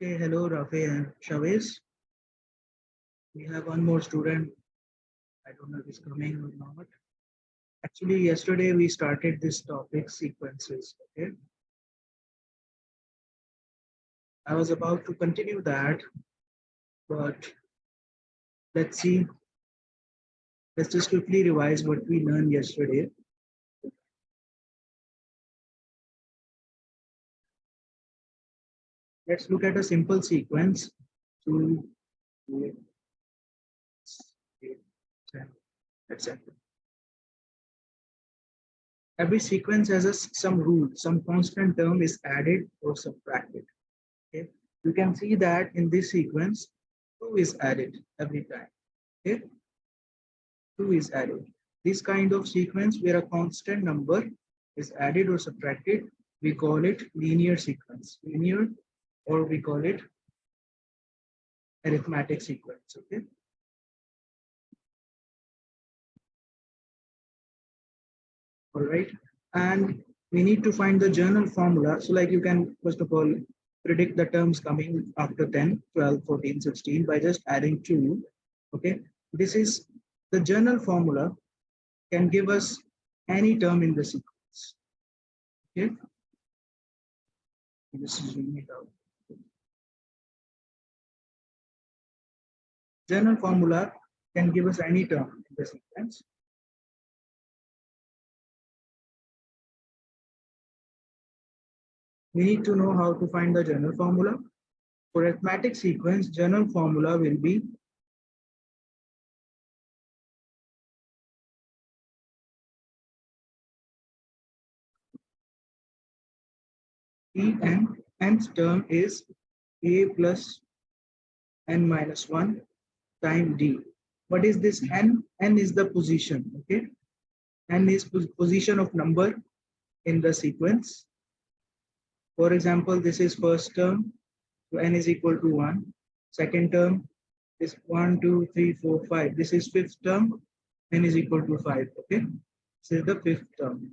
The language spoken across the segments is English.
Okay, hello, Rafe and Chavez. We have one more student. I don't know if he's coming or not. Actually, yesterday we started this topic sequences. Okay, I was about to continue that, but let's see. Let's just quickly revise what we learned yesterday. Let's look at a simple sequence. 2, 8, 10, etc. Every sequence has some rule, some constant term is added or subtracted. Okay, you can see that in this sequence, 2 is added every time. Okay, 2 is added. This kind of sequence where a constant number is added or subtracted, we call it linear sequence. Linear, or we call it arithmetic sequence. Okay. All right. And we need to find the journal formula. So like you can, first of all, predict the terms coming after 10, 12, 14, 16 by just adding 2. Okay. This is the journal formula can give us any term in the sequence. Okay. This is it out. Journal formula can give us any term in the sequence. We need to know how to find the journal formula. For arithmetic sequence, journal formula will be T n, nth term is a plus n minus 1 time d. What is this n? N is the position, okay? N is position of number in the sequence. For example, this is first term, so n is equal to 1. Second term is 1, 2, 3, 4, 5. This is fifth term, n is equal to 5, okay? This is the fifth term.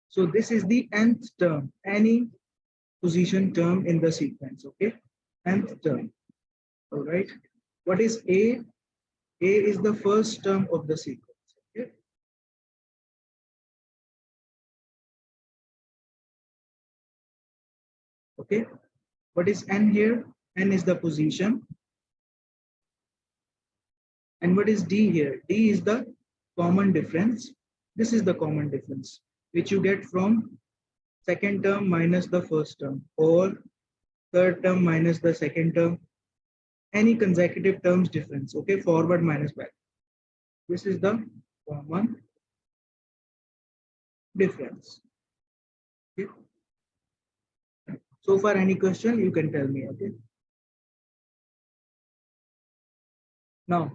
So this is the nth term, any position term in the sequence, okay? Nth term, all right? What is A? A is the first term of the sequence, okay? Okay, what is N here? N is the position. And what is D here? D is the common difference. This is the common difference, which you get from second term minus the first term, or third term minus the second term, any consecutive terms difference, okay, forward minus back. This is the common difference. Okay. So far, any question you can tell me, okay? Now,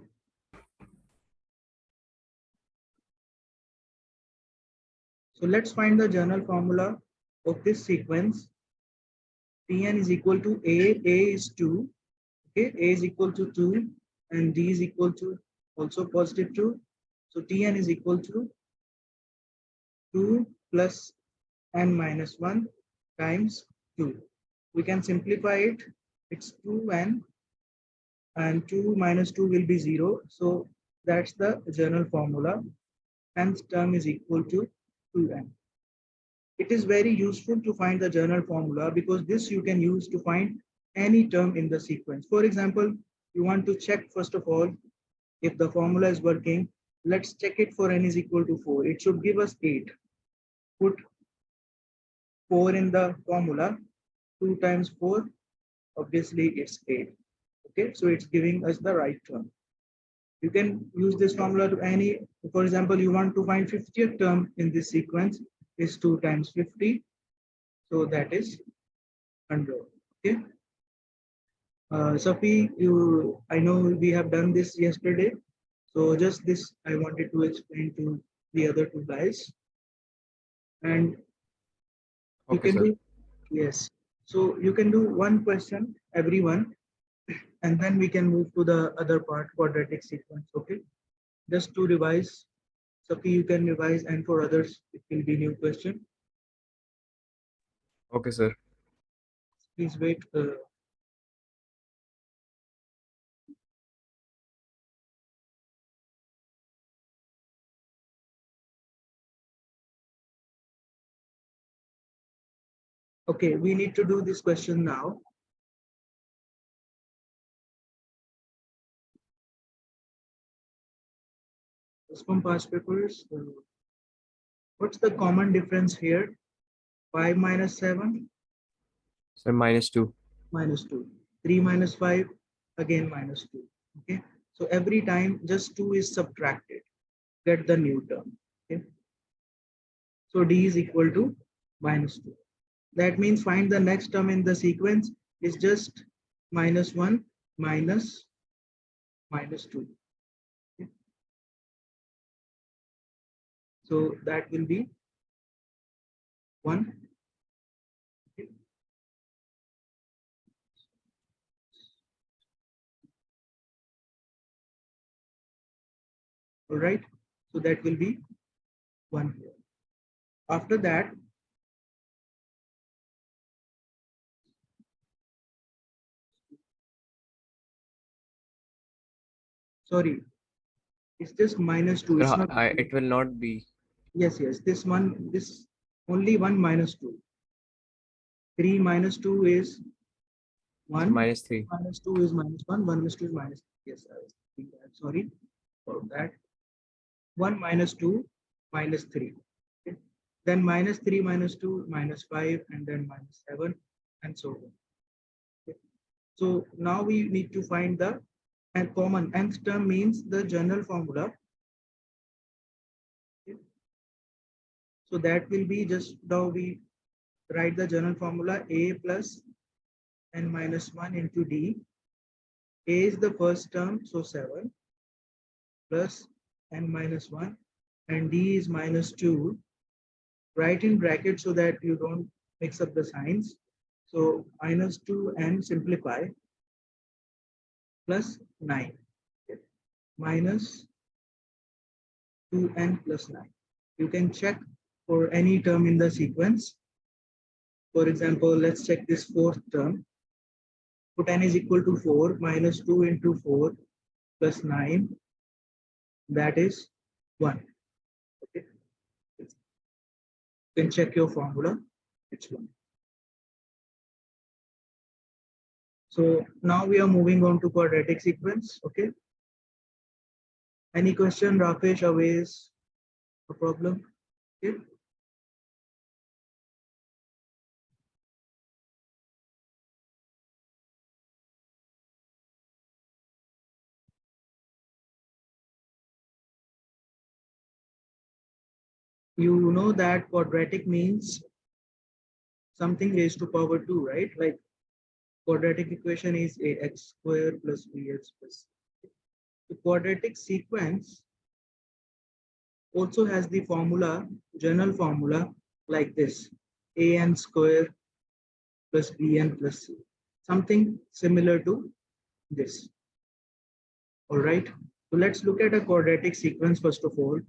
so let's find the journal formula of this sequence. Tn is equal to A is 2, okay, A is equal to 2, and D is equal to also positive 2. So Tn is equal to 2 plus n minus 1 times 2. We can simplify it. It's 2n, and 2 minus 2 will be 0. So that's the journal formula. Nth term is equal to 2n. It is very useful to find the journal formula because this you can use to find any term in the sequence. For example, you want to check first of all if the formula is working. Let's check it for n is equal to 4. It should give us 8. Put 4 in the formula. 2 times 4, obviously it's 8. Okay, so it's giving us the right term. You can use this formula to any, for example, you want to find 50th term in this sequence is 2 times 50. So that is 100. Okay. Safi, I know we have done this yesterday. So just this, I wanted to explain to the other two guys. And you Okay, can sir. do, yes. So you can do one question, everyone, and then we can move to the other part, quadratic sequence. Okay. Just to revise, Safi, you can revise, and for others, it will be new question. Okay, sir. Please wait. Okay, we need to do this question now. It's from past papers. What's the common difference here? 5 minus 7? So -2. Minus 2. 3 minus 5? Again minus 2. Okay. So every time just 2 is subtracted. Get the new term. Okay. So D is equal to minus 2. That means find the next term in the sequence is just minus 1 minus minus 2. Okay. So that will be 1. Okay. All right. So that will be 1 here. After that, sorry, it's just minus 2. It's So not. it will not be. Yes, yes. This only 1 minus 2. 3 minus 2 is So 1. -3. Minus 2 is minus 1. 1 minus 2 is minus. Yes, I was thinking that. Sorry for that. 1 minus 2 minus 3. Okay. Then minus 3 minus 2 minus 5 and then minus 7 and so on. Okay. So now we need to find the and common nth term means the general formula. Okay. So that will be just now we write the general formula a plus n minus 1 into d. A is the first term, so 7 plus n minus 1 and d is minus 2. Write in brackets so that you don't mix up the signs. So minus 2n simplify plus 9 minus 2n plus 9. You can check for any term in the sequence. For example, let's check this fourth term. Put n is equal to 4 minus 2 into 4 plus 9. That is 1. Okay. You can check your formula. It's 1. So now we are moving on to quadratic sequence. Okay. Any question, Rakesh, Awais, a problem? Okay. You know that quadratic means something raised to power 2, right? Like quadratic equation is ax square plus bx plus. The quadratic sequence also has the formula, general formula like this, an square plus bn plus c. Something similar to this. All right. So let's look at a quadratic sequence first of all.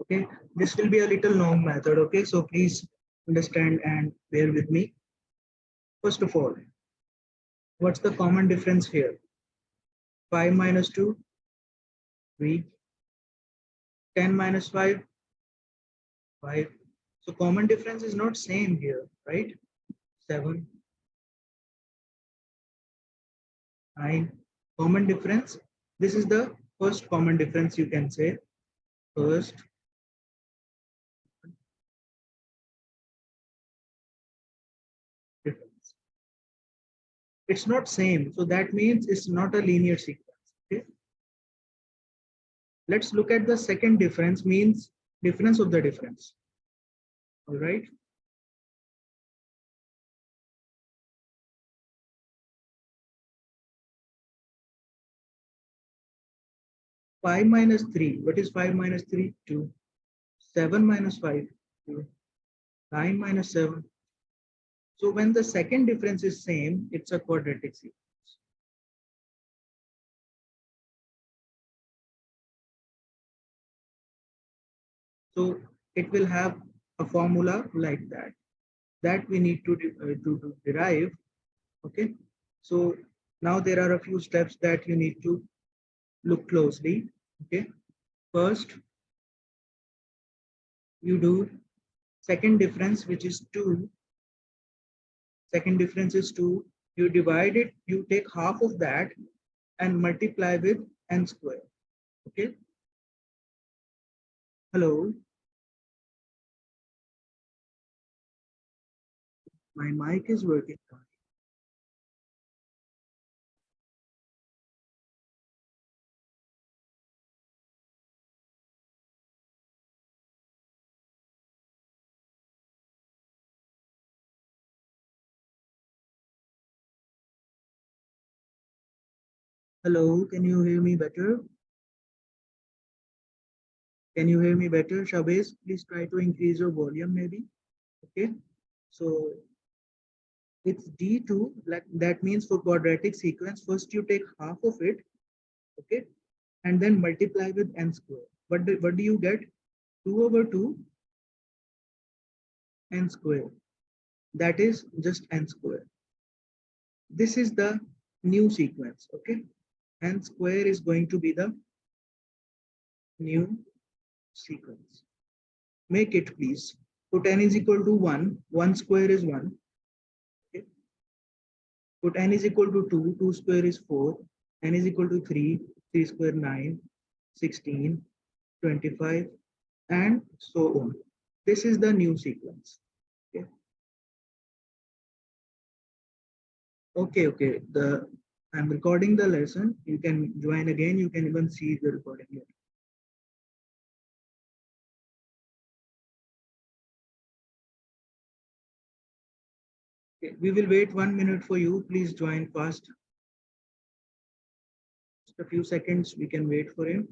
Okay, this will be a little long method. Okay, so please understand and bear with me. First of all, what's the common difference here? 5 minus 2, 3. 10 minus 5, 5. So common difference is not same here, right? 7, 9. Common difference. This is the first common difference you can say. First difference. It's not same. So that means it's not a linear sequence. Okay. Let's look at the second difference means difference of the difference. All right. Five minus three. What is 5 minus 3? 2. 7 minus 5. 2. 9 minus 7. So when the second difference is same, it's a quadratic sequence. So it will have a formula like that we need to derive. Okay. So now there are a few steps that you need to look closely. Okay. First, you do second difference, which is 2. Second difference is 2. You divide it, you take half of that and multiply with n square. Okay. Hello. My mic is working. Hello, can you hear me better? Can you hear me better, Shabez? Please try to increase your volume maybe. Okay. So it's D2, like that means for quadratic sequence, first you take half of it, okay, and then multiply with n square. What do you get? 2 over 2 n square. That is just n square. This is the new sequence, okay? N square is going to be the new sequence. Make it please. Put n is equal to 1, 1 square is 1. Okay. Put n is equal to 2, 2 square is 4, n is equal to 3, 3 square 9, 16, 25, and so on. This is the new sequence. Okay, okay. I'm recording the lesson. You can join again. You can even see the recording here. Okay, we will wait 1 minute for you. Please join fast. Just a few seconds. We can wait for him.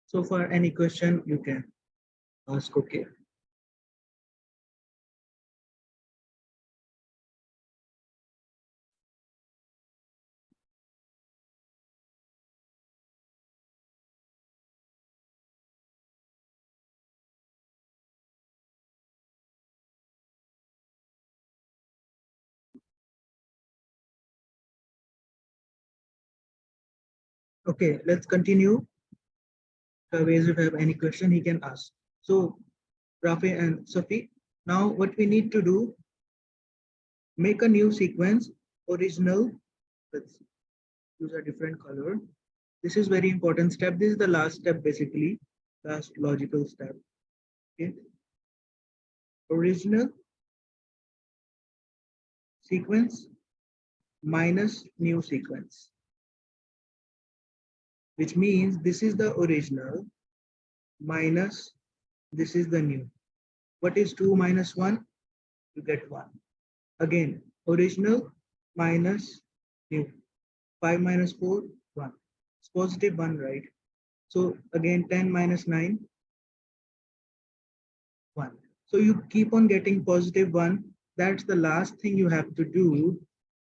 So for any question, you can ask. Okay. Okay, let's continue. If you have any question, he can ask. So Rafi and Safi, now what we need to do, make a new sequence, original. Let's use a different color. This is very important step. This is the last step, basically, last logical step. Okay. Original sequence minus new sequence, which means this is the original minus this is the new. What is 2 minus 1? You get 1. Again, original minus new. 5 minus 4, 1. It's positive 1, right? So again, 10 minus 9, 1. So you keep on getting positive 1. That's the last thing you have to do.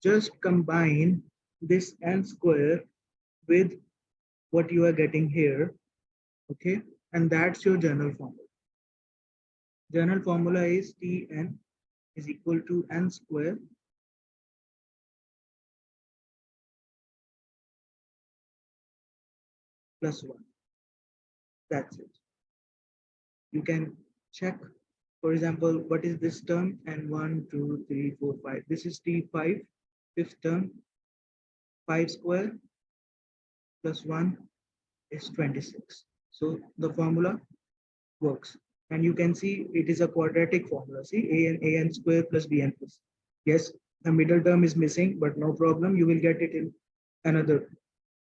Just combine this n square with what you are getting here. Okay. And that's your general formula. General formula is Tn is equal to n square plus 1. That's it. You can check, for example, what is this term? And 1, 2, 3, 4, 5. This is T5, fifth term. 5 square plus 1 is 26. So the formula works. And you can see it is a quadratic formula. See, an square plus bn plus. Yes, the middle term is missing, but no problem. You will get it in another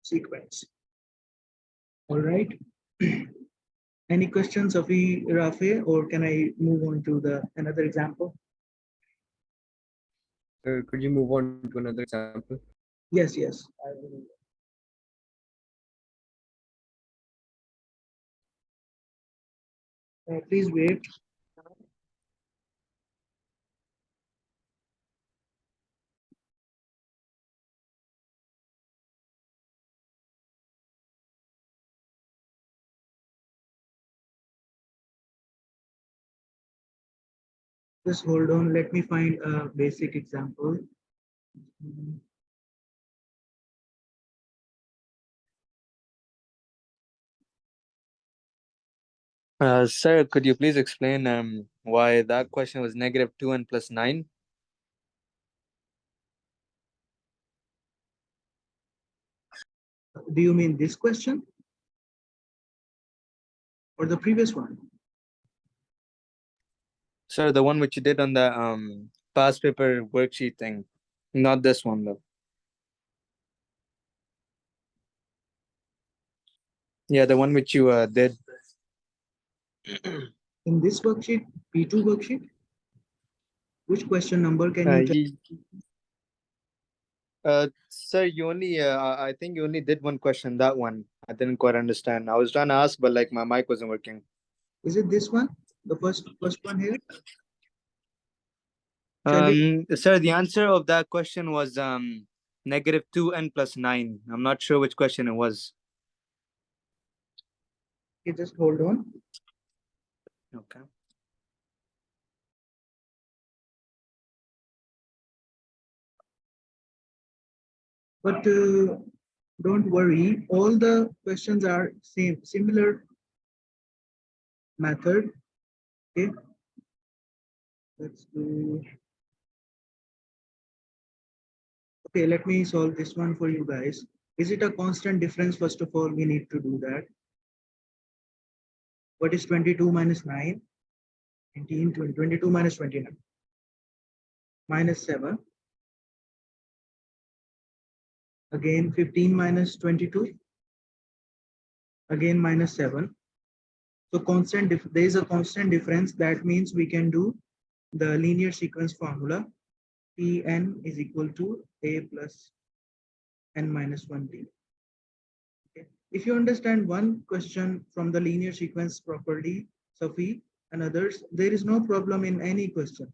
sequence. All right. Any questions, Safi, Rafe, or can I move on to the another example? Could you move on to another example? Yes, yes. I will. Please wait. Just hold on. Let me find a basic example. Sir, could you please explain why that question was negative 2n plus 9? Do you mean this question or the previous one? Sir, the one which you did on the past paper worksheet thing. Not this one, though. Yeah, the one which you did. In this worksheet, P2 worksheet, which question number can you tell? Sir, you only, I think you only did one question, that one. I didn't quite understand. I was trying to ask, but like my mic wasn't working. Is it this one? The first one here? Shall we Sir, the answer of that question was negative 2n plus 9. I'm not sure which question it was. just hold on? Okay. But don't worry, all the questions are similar method. Okay, let's do. Okay, let me solve this one for you guys. Is it a constant difference? First of all, we need to do that. What is 22 minus 9? 19, 20, 22 minus 29. Minus 7. Again, 15 minus 22. Again, minus 7. So constant, there is a constant difference. That means we can do the linear sequence formula. Pn is equal to a plus n minus 1t. Okay. If you understand one question from the linear sequence properly, Safi, and others, there is no problem in any question.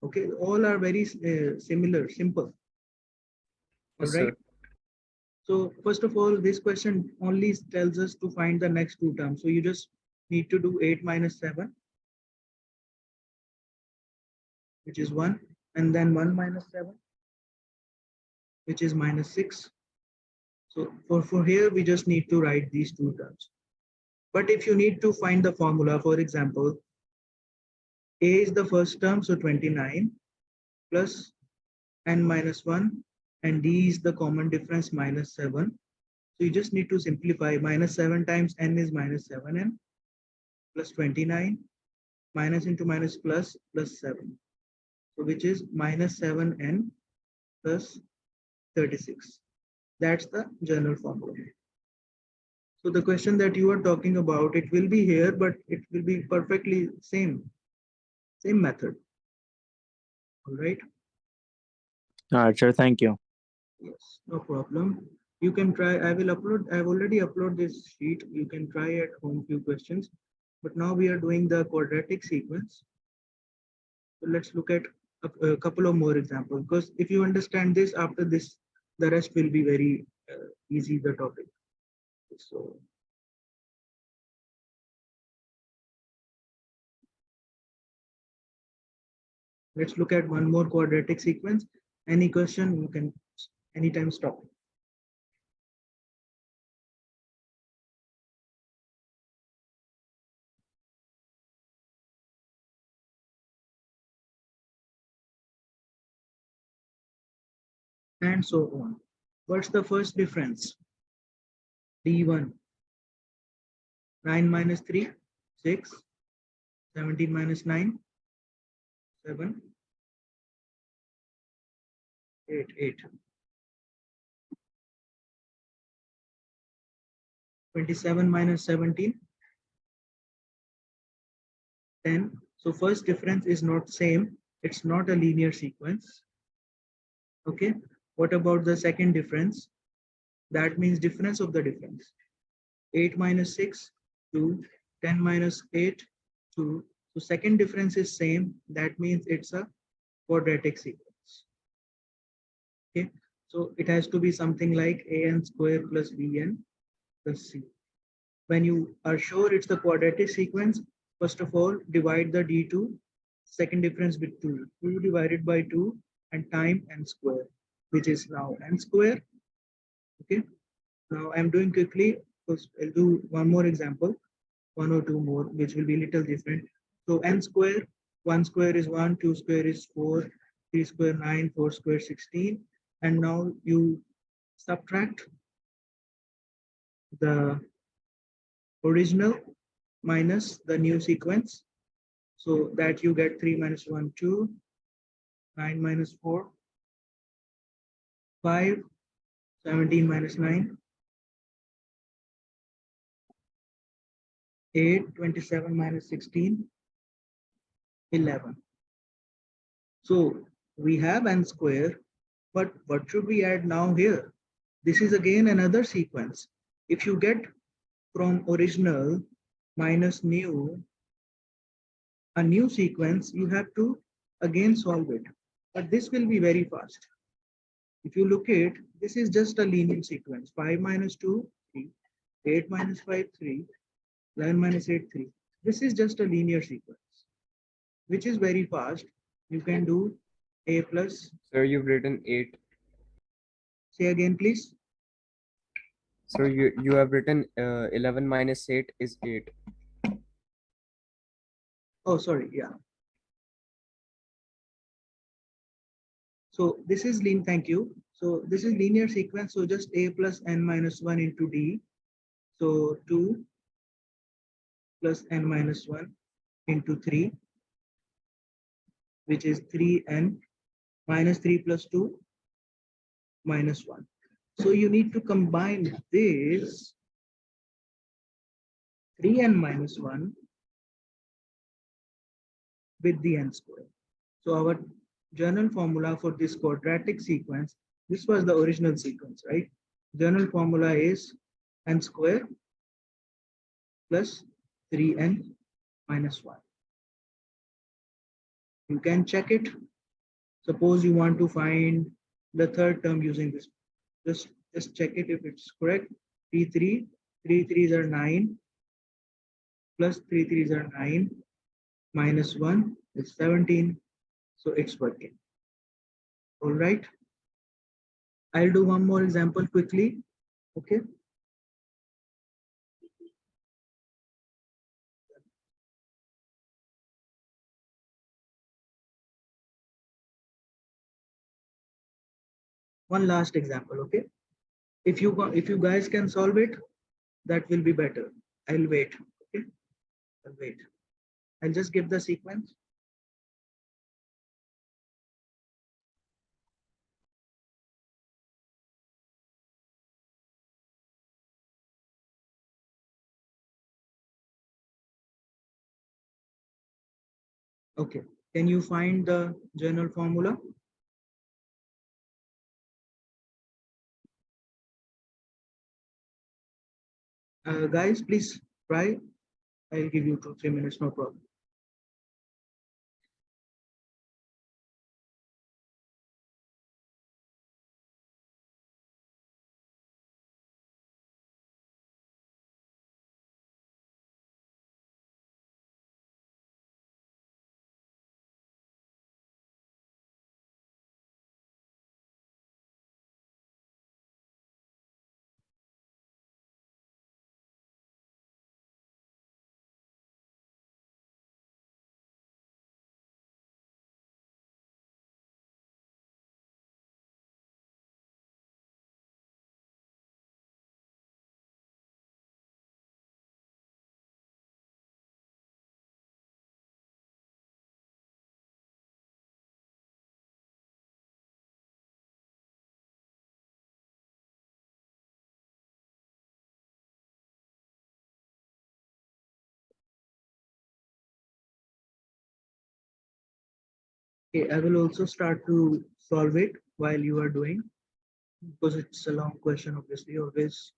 Okay, all are very similar, simple. All Yes, right. sir. So first of all, this question only tells us to find the next two terms. So you just need to do 8 minus 7, which is 1, and then 1 minus 7, which is minus 6. So for here, we just need to write these two terms. But if you need to find the formula, for example, a is the first term, so 29 plus n minus 1, and d is the common difference minus 7. So you just need to simplify. Minus 7 times n is minus 7n plus 29 minus into minus plus 7. So which is minus 7n plus 36. That's the general formula. So the question that you are talking about, it will be here, but it will be perfectly same method. All right. All right, sure. Thank you. Yes, no problem. You can try. I will upload. I've already uploaded this sheet. You can try at home few questions. But now we are doing the quadratic sequence. So let's look at a couple of more examples. Because if you understand this, after this, the rest will be very easy. The topic. So let's look at one more quadratic sequence. Any question, you can anytime stop. And so on. What's the first difference? D1, 9 minus 3, 6. 17 minus 9, 7, 8, 8. 27 minus 17, 10. So first difference is not same. It's not a linear sequence. Okay. What about the second difference? That means difference of the difference. 8 minus 6, 2. 10 minus 8, 2. So second difference is same. That means it's a quadratic sequence. Okay. So it has to be something like an square plus bn plus c. When you are sure it's the quadratic sequence, first of all, divide the d2, second difference with 2. 2 divided by 2 and time n square, which is now n square. Okay. Now I'm doing quickly because I'll do one more example, one or two more, which will be little different. So n square, 1 square is 1, 2 square is 4, 3 square 9, 4 square 16. And now you subtract the original minus the new sequence. So that you get 3 minus 1, 2, 9 minus 4, 5, 17 minus 9, 8, 27 minus 16, 11. So we have n square, but what should we add now here? This is again another sequence. If you get from original minus new, a new sequence, you have to again solve it. But this will be very fast. If you look at, this is just a linear sequence. 5 minus 2, 3. 8 minus 5, 3. 11 minus 8, 3. This is just a linear sequence, which is very fast. You can do a plus. Sir, you've written 8. Say again, please. So you have written 11 minus 8 is 8. Oh, sorry. Yeah. So this is lean. Thank you. So this is linear sequence. So just a plus n minus 1 into d. So 2 plus n minus 1 into 3, which is 3n minus 3 plus 2 minus 1. So you need to combine this 3n minus 1 with the n square. So our general formula for this quadratic sequence, this was the original sequence, right? General formula is n square plus 3n minus 1. You can check it. Suppose you want to find the third term using this. Just check it if it's correct. 3 3s are 9 plus 3 3s are 9 minus 1 is 17. So it's working. All right. I'll do one more example quickly. Okay. One last example. Okay. If you guys can solve it, that will be better. I'll wait. Okay. I'll wait. I'll just give the sequence. Okay. Can you find the general formula? Guys, please try. I'll give you 2 3 minutes, no problem. Okay, I will also start to solve it while you are doing, because it's a long question, obviously. Always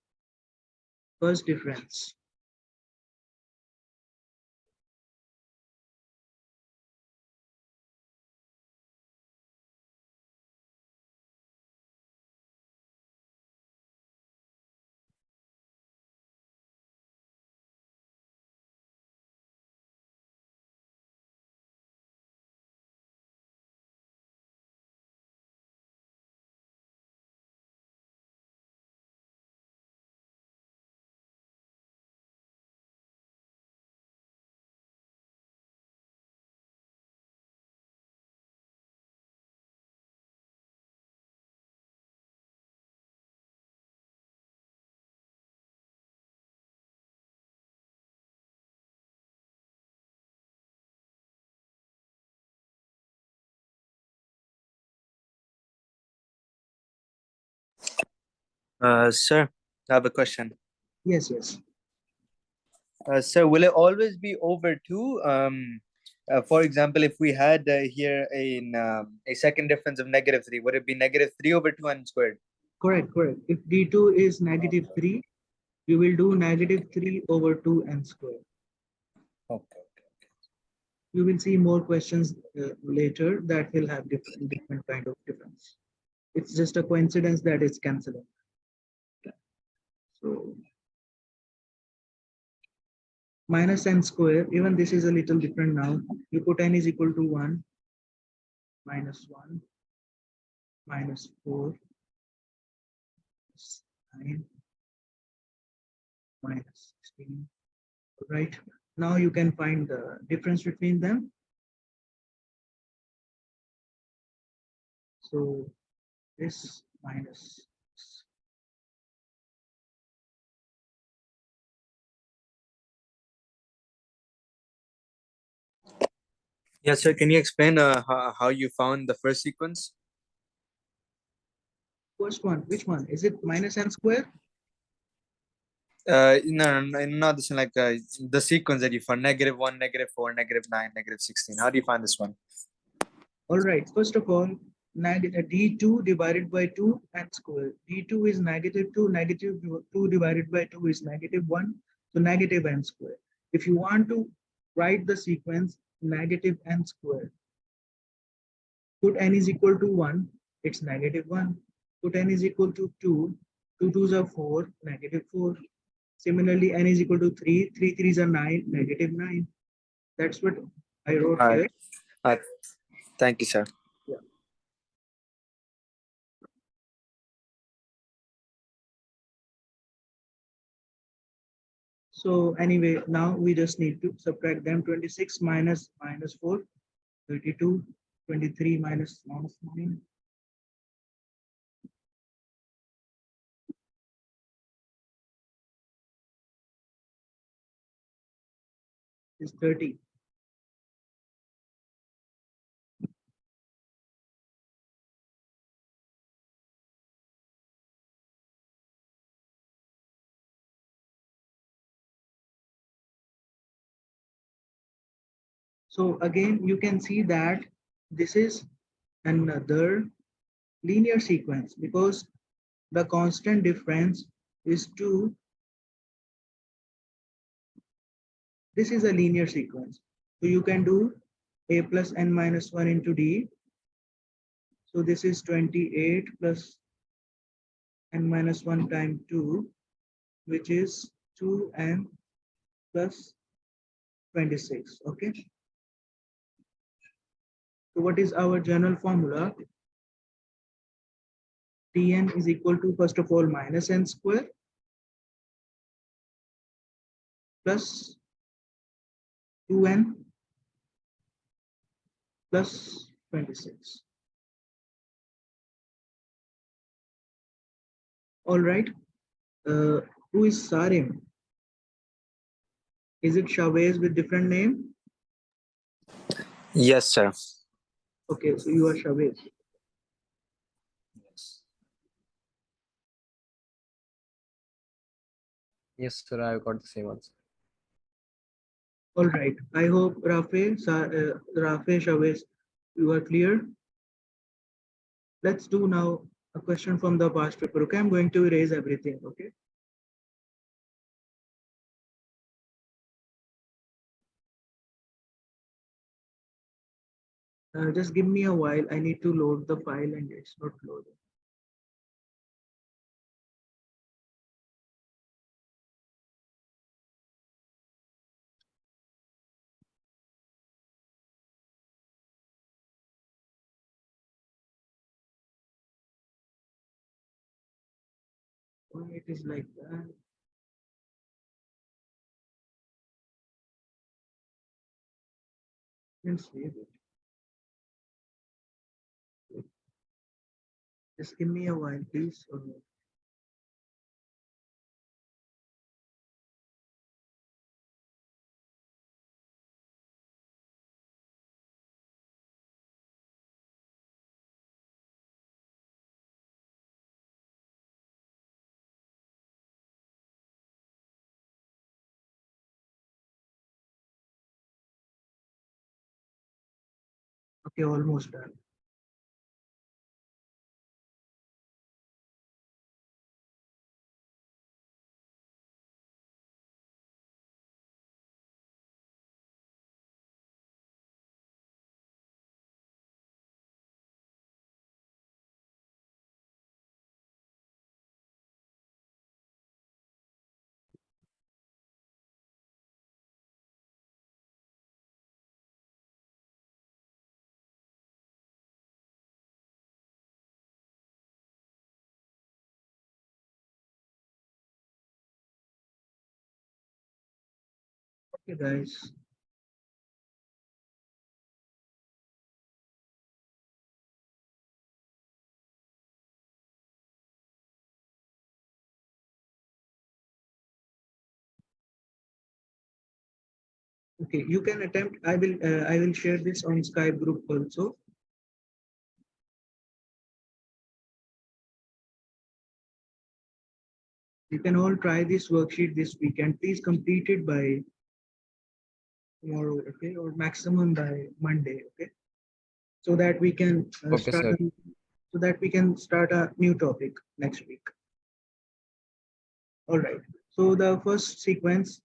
first difference. Sir, I have a question. Yes, yes. Sir, will it always be over 2? For example, if we had here a second difference of -3, would it be -3 over 2 n squared? Correct, correct. If D2 is -3, you will do -3 over 2n squared. Okay. You will see more questions later that will have different kind of difference. It's just a coincidence that it's canceling. So minus n square, even this is a little different now. You put n is equal to 1, -1, -4, -9, -16. Right. Now you can find the difference between them. So this minus this. Yes, sir. Can you explain how you found the first sequence? First one, which one? Is it minus n square? No, not this one, like the sequence that you found: -1, -4, -9, -16. How do you find this one? All right. First of all, d2 divided by 2 n square. d2 is -2, -2 divided by 2 is -1, so negative n square. If you want to write the sequence negative n square, put n is equal to 1, it's -1. Put n is equal to 2, 2 twos are 4, -4. Similarly, n is equal to 3, 3 threes are 9, -9. That's what I wrote All here. right. Thank you, sir. Yeah. So anyway, now we just need to subtract them. 26 minus 4, 32, 23 minus 9 is 30. So again, you can see that this is another linear sequence because the constant difference is 2. This is a linear sequence. So you can do a plus n minus 1 into d. So this is 28 plus n minus 1 times 2, which is 2n plus 26. Okay. So what is our general formula? Tn is equal to, first of all, minus n square plus 2n plus 26. All right. Who is Sarim? Is it Chavez with different name? Yes, sir. Okay, so you are Chavez. Yes, sir. I've got the same answer. All right. I hope Rafe Chavez You are clear? Let's do now a question from the past paper. Okay, I'm going to erase everything. Okay. Just give me a while. I need to load the file and it's not loading. Why it is like that? Let's save it. Just give me a while, please. Okay, almost done. Okay, guys. Okay, you can attempt. I will share this on Skype group also. You can all try this worksheet this weekend. Please complete it by tomorrow, okay, or maximum by Monday, okay, so that we can Okay, sir. so that we can start a new topic next week. All right. So the first sequence,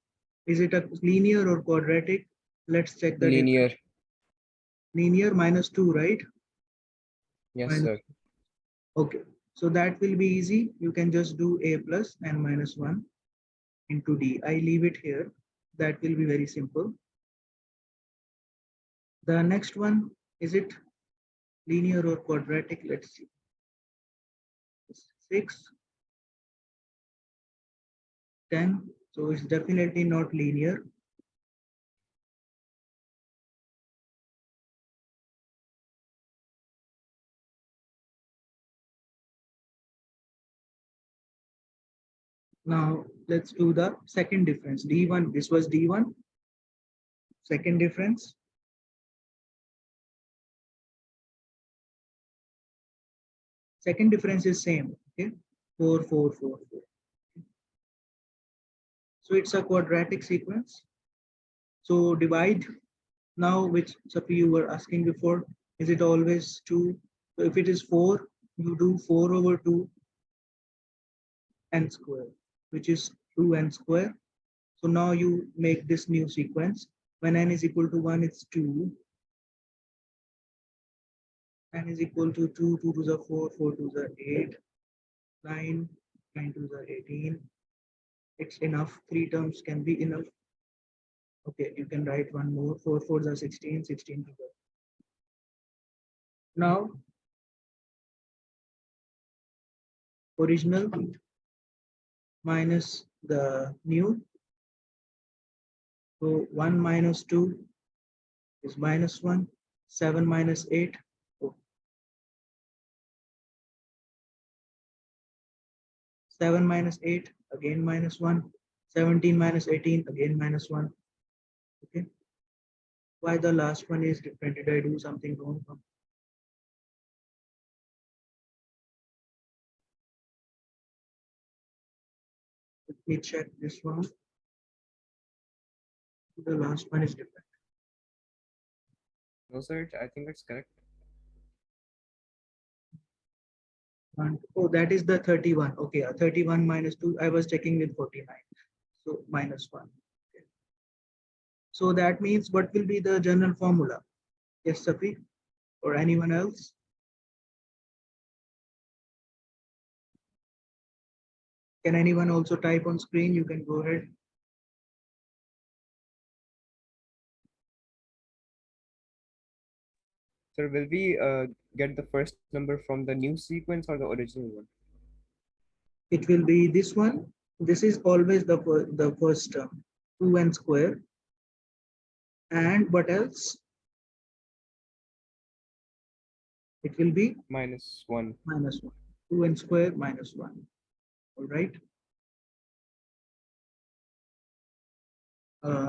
is it a linear or quadratic? Let's check the difference. Linear. Linear -2, right? Yes, Minus, sir. okay. So that will be easy. You can just do a plus and -1 into d. I leave it here. That will be very simple. The next one, is it linear or quadratic? Let's see. 6, 10. So it's definitely not linear. Now let's do the second difference. D1, this was D1. Second difference. Second difference is same. Okay, 4, 4, 4, 4. So it's a quadratic sequence. So divide now, which Safi you were asking before, is it always 2? So if it is 4, you do 4 over 2 n square, which is 2n square. So now you make this new sequence. When n is equal to 1, it's 2. N is equal to 2, 2 to the 4, 4 to the 8, 9, 9 to the 18. It's enough. 3 terms can be enough. Okay, you can write one more. 4, 4 the 16, 16 to the. Now, original minus the new. So 1 minus 2 is -1. 7 minus 8. Oh, 7 minus 8, again -1. 17 minus 18, again -1. Okay. Why the last one is different? Did I do something wrong? Let me check this one. The last one is different. No, sir, I think it's correct. Oh, that is the 31. Okay, 31 minus 2. I was checking with 49. So minus 1. Okay. So that means what will be the general formula? Yes, Safi, or anyone else? Can anyone also type on screen? You can go ahead. Sir, will we get the first number from the new sequence or the original one? It will be this one. This is always the first term, 2n square. And what else? It will be -1. minus 1. 2n square minus 1. All right.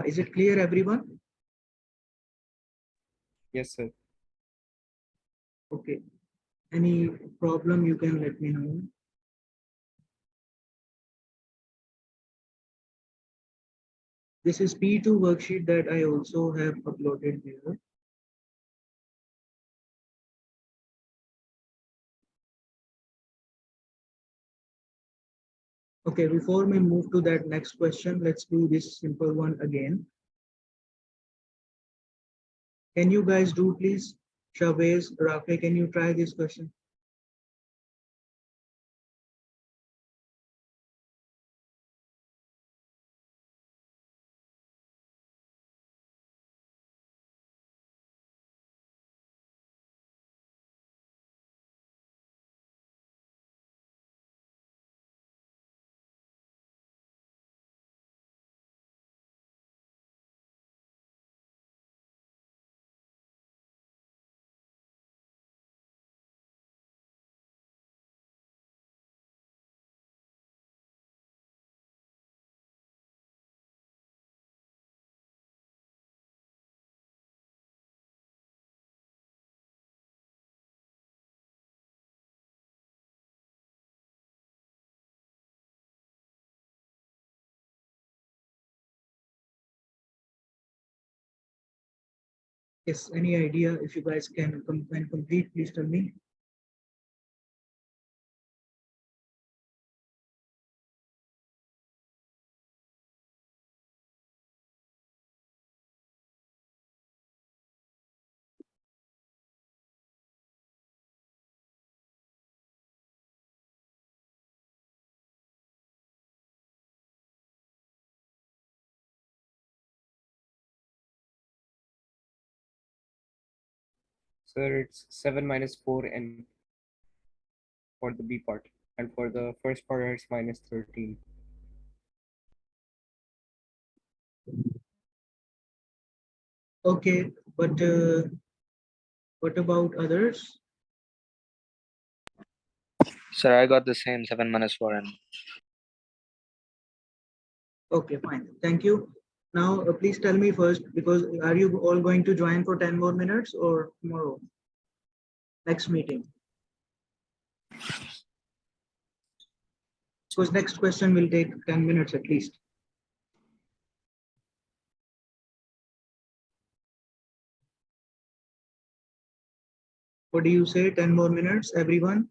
Is it clear, everyone? Yes, sir. Okay. Any problem, you can let me know. This is P2 worksheet that I also have uploaded here. Okay, before we move to that next question, let's do this simple one again. Can you guys do, please? Shavez, Rafe, can you try this question? Yes, any idea? If you guys can complete, please tell me. Sir, it's 7 minus 4n for the B part. And for the first part, it's -13. Okay, but what about others? Sir, I got the same 7 minus 4n. Okay, fine. Thank you. Now, please tell me first, because are you all going to join for 10 more minutes or tomorrow? Next meeting? Because next question will take 10 minutes at least. What do you say? 10 more minutes, everyone?